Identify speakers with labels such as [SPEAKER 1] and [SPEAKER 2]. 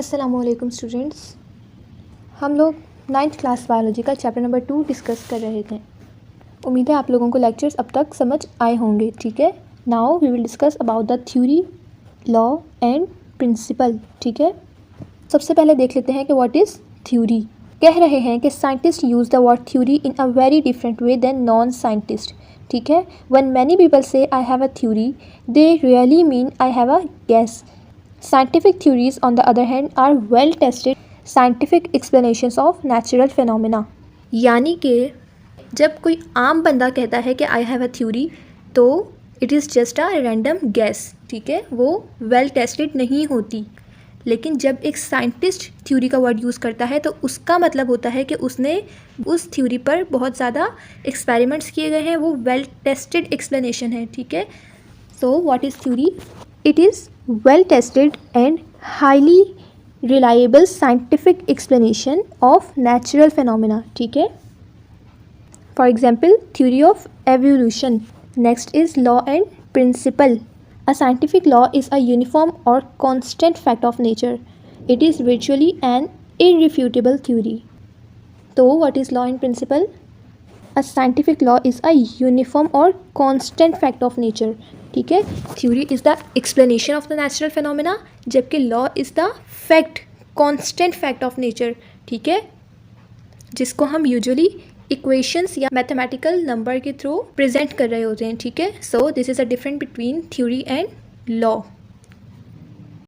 [SPEAKER 1] अस्सलामुअलैकुम स्टूडेंट्स, हम लोग 9th क्लास बायोलॉजी का चैप्टर नंबर 2 डिस्कस कर रहे थे। उम्मीद है आप लोगों को लेक्चर्स अब तक समझ आए होंगे। ठीक है, now we will discuss about the theory, law and principle. ठीक है, सबसे पहले देख लेते हैं कि व्हाट इज़ थ्योरी। कह रहे हैं कि scientist use the word theory in a very different way than non scientist. ठीक है, when many people say I have a theory they really mean I have a guess. Scientific theories, on the other hand, are well-tested scientific explanations of natural phenomena। यानी कि जब कोई आम बंदा कहता है कि आई हैव अ थ्योरी तो it is just a random guess. ठीक है, वो वेल टेस्टेड नहीं होती। लेकिन जब एक साइंटिस्ट थ्योरी का वर्ड यूज़ करता है तो उसका मतलब होता है कि उसने उस थ्योरी पर बहुत ज़्यादा एक्सपेरिमेंट्स किए गए हैं, वो वेल टेस्टेड एक्सप्लेनेशन है। ठीक है, so what is theory? It is well-tested and highly reliable scientific explanation of natural phenomena. ठीक है, for example, theory of evolution. Next is law and principle. A scientific law is a uniform or constant fact of nature. It is virtually an irrefutable theory. So, what is law and principle? A scientific law is a uniform or constant fact of nature. ठीक है, theory is the explanation of the natural phenomena, जबकि law is the fact, constant fact of nature. ठीक है, जिसको हम usually equations या mathematical number के through present कर रहे होते हैं। ठीक है, so this is a difference between theory and law.